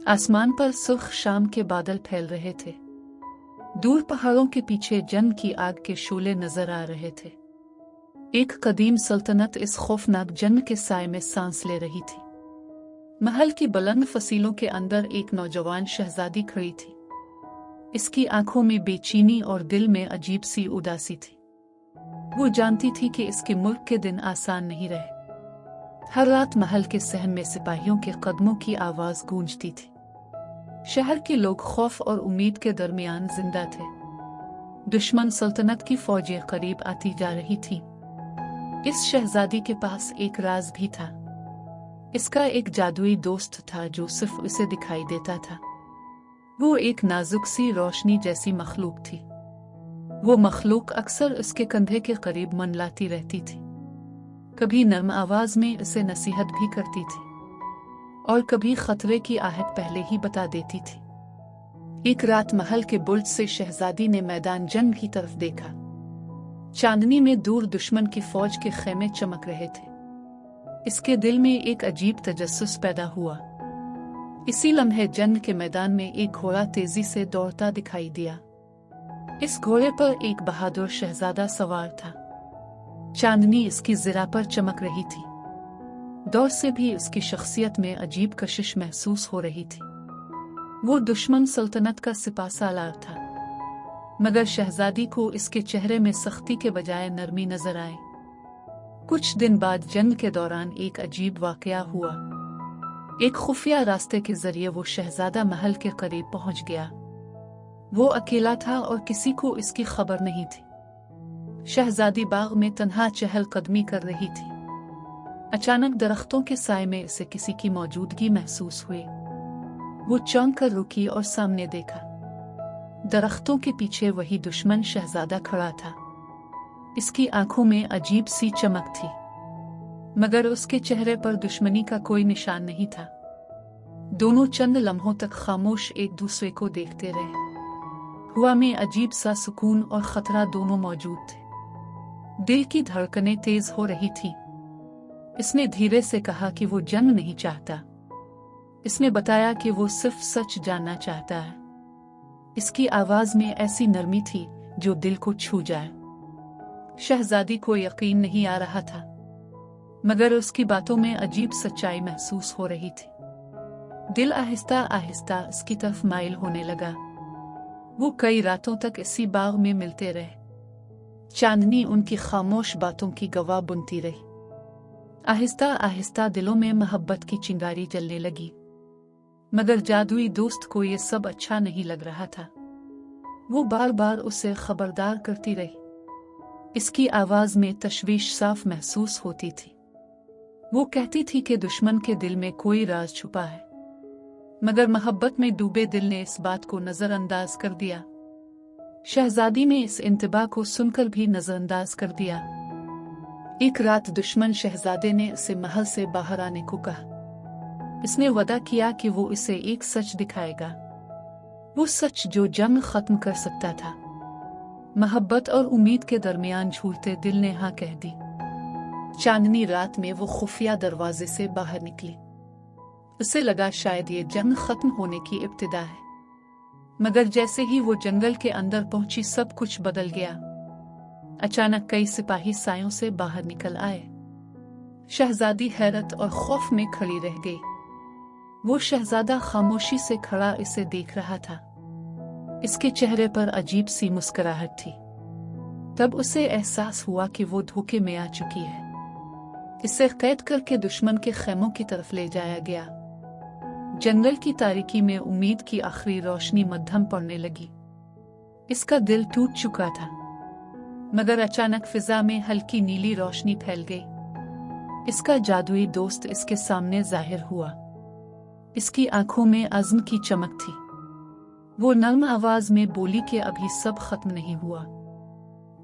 आसमान पर सुर्ख शाम के बादल फैल रहे थे। दूर पहाड़ों के पीछे जंग की आग के शोले नजर आ रहे थे। एक कदीम सल्तनत इस खौफनाक जंग के साए में सांस ले रही थी। महल की बुलंद फसीलों के अंदर एक नौजवान शहजादी खड़ी थी। इसकी आंखों में बेचैनी और दिल में अजीब सी उदासी थी। वो जानती थी कि इसके मुल्क के दिन आसान नहीं रहे। हर रात महल के सहन में सिपाहियों के कदमों की आवाज गूंजती थी। शहर के लोग खौफ और उम्मीद के दरमियान जिंदा थे। दुश्मन सल्तनत की फौजें करीब आती जा रही थीं। इस शहजादी के पास एक राज भी था। इसका एक जादुई दोस्त था जो सिर्फ उसे दिखाई देता था। वो एक नाजुक सी रोशनी जैसी मखलूक थी। वो मखलूक अक्सर उसके कंधे के करीब मनलाती रहती थी। कभी नर्म आवाज में उसे नसीहत भी करती थी और कभी खतरे की आहट पहले ही बता देती थी। एक रात महल के बुर्ज से शहजादी ने मैदान जंग की तरफ देखा। चांदनी में दूर दुश्मन की फौज के खेमे चमक रहे थे। इसके दिल में एक अजीब तजस्सुस पैदा हुआ। इसी लम्हे जंग के मैदान में एक घोड़ा तेजी से दौड़ता दिखाई दिया। इस घोड़े पर एक बहादुर शहजादा सवार था। चांदनी इसकी ज़िरा पर चमक रही थी। दौड़ से भी उसकी शख्सियत में अजीब कशिश महसूस हो रही थी। वो दुश्मन सल्तनत का सिपा सालार था, मगर शहजादी को इसके चेहरे में सख्ती के बजाय नरमी नजर आए। कुछ दिन बाद जंग के दौरान एक अजीब वाकया हुआ। एक खुफिया रास्ते के जरिए वो शहजादा महल के करीब पहुंच गया। वो अकेला था और किसी को इसकी खबर नहीं थी। शहजादी बाग में तन्हा चहलकदमी कर रही थी। अचानक दरख्तों के साए में इसे किसी की मौजूदगी महसूस हुई। वो चौंक कर रुकी और सामने देखा। दरख्तों के पीछे वही दुश्मन शहजादा खड़ा था। इसकी आंखों में अजीब सी चमक थी, मगर उसके चेहरे पर दुश्मनी का कोई निशान नहीं था। दोनों चंद लम्हों तक खामोश एक दूसरे को देखते रहे। हवा में अजीब सा सुकून और खतरा दोनों मौजूद थे। दिल की धड़कनें तेज हो रही थी। इसने धीरे से कहा कि वो जंग नहीं चाहता। इसने बताया कि वो सिर्फ सच जानना चाहता है। इसकी आवाज में ऐसी नरमी थी जो दिल को छू जाए। शहजादी को यकीन नहीं आ रहा था, मगर उसकी बातों में अजीब सच्चाई महसूस हो रही थी। दिल आहिस्ता आहिस्ता उसकी तरफ माइल होने लगा। वो कई रातों तक इसी बाग में मिलते रहे। चांदनी उनकी खामोश बातों की गवाह बुनती रही। आहिस्ता आहिस्ता दिलों में मोहब्बत की चिंगारी जलने लगी, मगर जादुई दोस्त को ये सब अच्छा नहीं लग रहा था। वो बार बार उसे खबरदार करती रही। इसकी आवाज में तशवीश साफ महसूस होती थी। वो कहती थी कि दुश्मन के दिल में कोई राज छुपा है, मगर मोहब्बत में डूबे दिल ने इस बात को नजरअंदाज कर दिया। शहजादी ने इस इंतबा को सुनकर भी नजरअंदाज कर दिया। एक रात दुश्मन शहजादे ने उसे महल से बाहर आने को कहा। इसने वादा किया कि वो इसे एक सच दिखाएगा, वो सच जो जंग खत्म कर सकता था। मोहब्बत और उम्मीद के दरमियान झूलते दिल ने हाँ कह दी। चांदनी रात में वो खुफिया दरवाजे से बाहर निकली। उसे लगा शायद ये जंग खत्म होने की इब्तिदा है, मगर जैसे ही वो जंगल के अंदर पहुंची सब कुछ बदल गया। अचानक कई सिपाही सायों से बाहर निकल आए। शहजादी हैरत और खौफ में खड़ी रह गई। वो शहजादा खामोशी से खड़ा इसे देख रहा था। इसके चेहरे पर अजीब सी मुस्कुराहट थी। तब उसे एहसास हुआ कि वो धोखे में आ चुकी है। इसे कैद करके दुश्मन के खेमों की तरफ ले जाया गया। जंगल की तारीकी में उम्मीद की आखिरी रोशनी मध्यम पड़ने लगी। इसका दिल टूट चुका था, मगर अचानक फिजा में हल्की नीली रोशनी फैल गई। इसका जादुई दोस्त इसके सामने जाहिर हुआ। इसकी आंखों में अज़्म की चमक थी। वो नर्म आवाज में बोली कि अभी सब खत्म नहीं हुआ।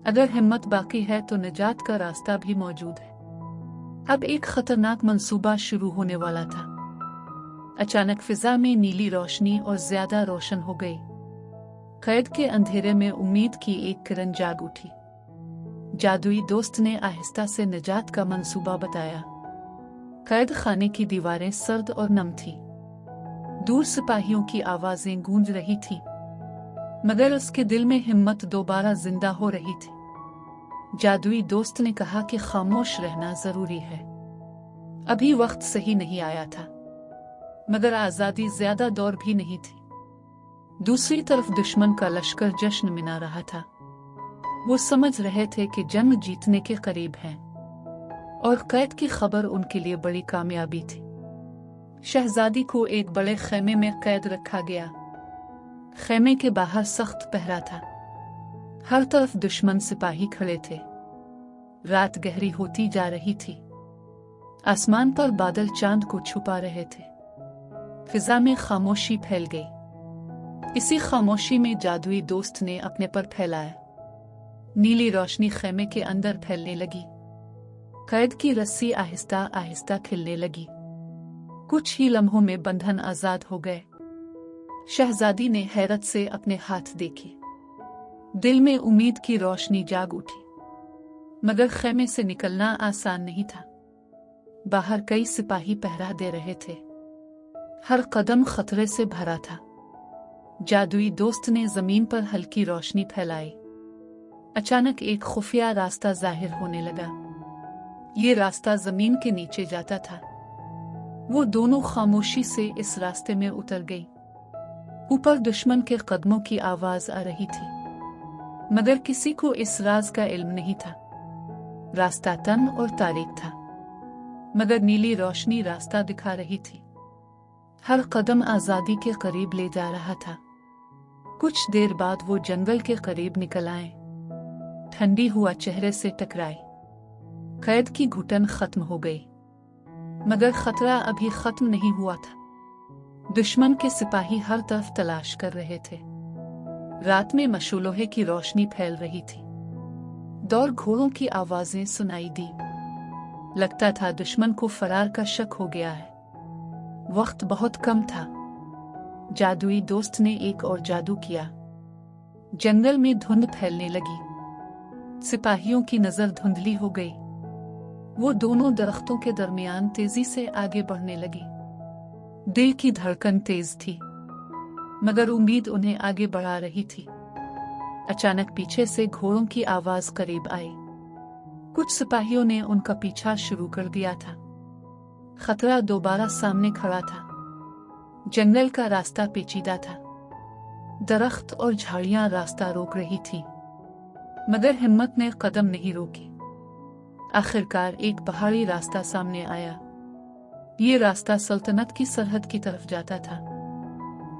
अगर हिम्मत बाकी है तो निजात का रास्ता भी मौजूद है। अब एक खतरनाक मंसूबा शुरू होने वाला था। अचानक फिजा में नीली रोशनी और ज्यादा रोशन हो गई। कैद के अंधेरे में उम्मीद की एक किरण जाग उठी। जादुई दोस्त ने आहिस्ता से निजात का मंसूबा बताया। कैद खाने की दीवारें सर्द और नम थी। दूर सिपाहियों की आवाजें गूंज रही थी, मगर उसके दिल में हिम्मत दोबारा जिंदा हो रही थी। जादुई दोस्त ने कहा कि खामोश रहना जरूरी है। अभी वक्त सही नहीं आया था, मगर आजादी ज्यादा दूर भी नहीं थी। दूसरी तरफ दुश्मन का लश्कर जश्न मना रहा था। वो समझ रहे थे कि जंग जीतने के करीब है, और कैद की खबर उनके लिए बड़ी कामयाबी थी। शहजादी को एक बड़े खेमे में कैद रखा गया। खेमे के बाहर सख्त पहरा था। हर तरफ दुश्मन सिपाही खड़े थे। रात गहरी होती जा रही थी। आसमान पर बादल चांद को छुपा रहे थे। फिजा में खामोशी फैल गई। इसी खामोशी में जादुई दोस्त ने अपने पर फैलाया। नीली रोशनी खेमे के अंदर फैलने लगी। कैद की रस्सी आहिस्ता आहिस्ता खिलने लगी। कुछ ही लम्हों में बंधन आजाद हो गए। शहजादी ने हैरत से अपने हाथ देखे। दिल में उम्मीद की रोशनी जाग उठी, मगर खेमे से निकलना आसान नहीं था। बाहर कई सिपाही पहरा दे रहे थे। हर कदम खतरे से भरा था। जादुई दोस्त ने जमीन पर हल्की रोशनी फैलाई। अचानक एक खुफिया रास्ता जाहिर होने लगा। ये रास्ता जमीन के नीचे जाता था। वो दोनों खामोशी से इस रास्ते में उतर गई। ऊपर दुश्मन के कदमों की आवाज आ रही थी, मगर किसी को इस राज का इल्म नहीं था। रास्ता तंग और तारीक था, मगर नीली रोशनी रास्ता दिखा रही थी। हर कदम आजादी के करीब ले जा रहा था। कुछ देर बाद वो जंगल के करीब निकल आए। ठंडी हुआ चेहरे से टकराई। कैद की घुटन खत्म हो गई, मगर खतरा अभी खत्म नहीं हुआ था। दुश्मन के सिपाही हर तरफ तलाश कर रहे थे। रात में मशूलोहे की रोशनी फैल रही थी। दौड़ घोड़ों की आवाजें सुनाई दी। लगता था दुश्मन को फरार का शक हो गया है। वक्त बहुत कम था। जादुई दोस्त ने एक और जादू किया। जंगल में धुंध फैलने लगी। सिपाहियों की नजर धुंधली हो गई। वो दोनों दरख्तों के दरमियान तेजी से आगे बढ़ने लगी। दिल की धड़कन तेज थी, मगर उम्मीद उन्हें आगे बढ़ा रही थी। अचानक पीछे से घोड़ों की आवाज करीब आई। कुछ सिपाहियों ने उनका पीछा शुरू कर दिया था। खतरा दोबारा सामने खड़ा था। जंगल का रास्ता पेचीदा था। दरख्त और झाड़ियां रास्ता रोक रही थी, मगर हिम्मत ने कदम नहीं रोकी। आखिरकार एक पहाड़ी रास्ता सामने आया। ये रास्ता सल्तनत की सरहद की तरफ जाता था,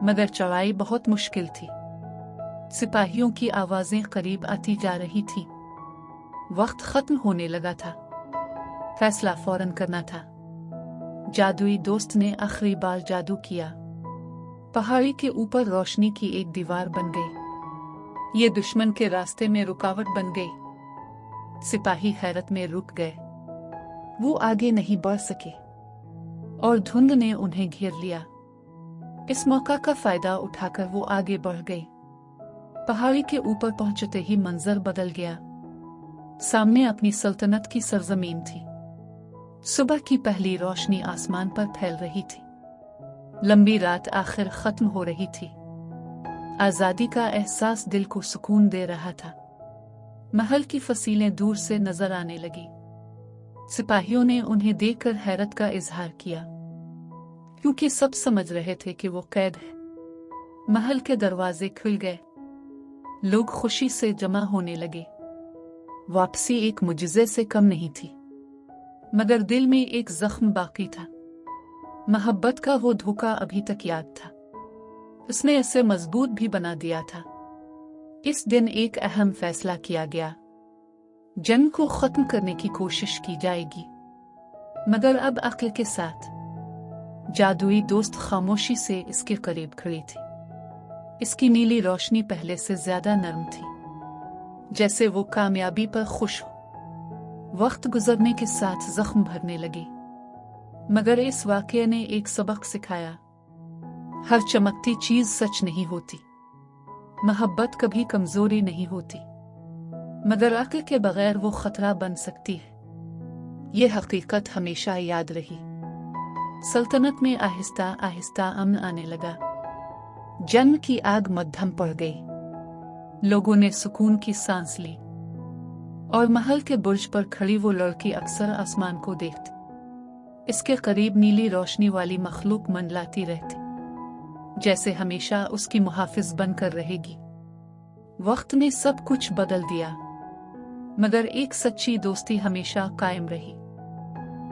मगर चढ़ाई बहुत मुश्किल थी। सिपाहियों की आवाजें करीब आती जा रही थी। वक्त खत्म होने लगा था। फैसला फौरन करना था। जादुई दोस्त ने आखिरी बार जादू किया। पहाड़ी के ऊपर रोशनी की एक दीवार बन गई। ये दुश्मन के रास्ते में रुकावट बन गई। सिपाही हैरत में रुक गए। वो आगे नहीं बढ़ सके और धुंध ने उन्हें घेर लिया। इस मौका का फायदा उठाकर वो आगे बढ़ गई। पहाड़ी के ऊपर पहुंचते ही मंजर बदल गया। सामने अपनी सल्तनत की सरजमीन थी। सुबह की पहली रोशनी आसमान पर फैल रही थी। लंबी रात आखिर खत्म हो रही थी। आजादी का एहसास दिल को सुकून दे रहा था। महल की फसीलें दूर से नजर आने लगी। सिपाहियों ने उन्हें देखकर हैरत का इजहार किया, क्योंकि सब समझ रहे थे कि वो कैद है। महल के दरवाजे खुल गए। लोग खुशी से जमा होने लगे। वापसी एक मुजिज़े से कम नहीं थी, मगर दिल में एक जख्म बाकी था। मोहब्बत का वो धोखा अभी तक याद था। उसने इसे मजबूत भी बना दिया था। इस दिन एक अहम फैसला किया गया। जंग को खत्म करने की कोशिश की जाएगी, मगर अब अक्ल के साथ। जादुई दोस्त खामोशी से इसके करीब खड़ी थी। इसकी नीली रोशनी पहले से ज्यादा नरम थी, जैसे वो कामयाबी पर खुश हो। वक्त गुजरने के साथ जख्म भरने लगे, मगर इस वाकये ने एक सबक सिखाया। हर चमकती चीज सच नहीं होती। मोहब्बत कभी कमजोरी नहीं होती, मगर अक्ल के बगैर वो खतरा बन सकती है। ये हकीकत हमेशा याद रही। सल्तनत में आहिस्ता आहिस्ता अमन आने लगा। जन्म की आग मध्यम पड़ गई। लोगों ने सुकून की सांस ली और महल के बुर्ज पर खड़ी वो लड़की अक्सर आसमान को देखती। इसके करीब नीली रोशनी वाली मखलूक मंडलाती रहती, जैसे हमेशा उसकी मुहाफिज बनकर रहेगी। वक्त ने सब कुछ बदल दिया, मगर एक सच्ची दोस्ती हमेशा कायम रही।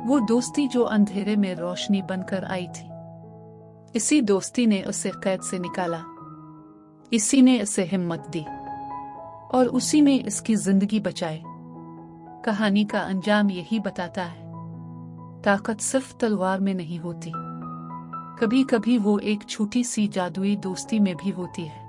वो दोस्ती जो अंधेरे में रोशनी बनकर आई थी। इसी दोस्ती ने उसे कैद से निकाला, इसी ने उसे हिम्मत दी और उसी ने इसकी जिंदगी बचाई। कहानी का अंजाम यही बताता है, ताकत सिर्फ तलवार में नहीं होती, कभी कभी वो एक छोटी सी जादुई दोस्ती में भी होती है।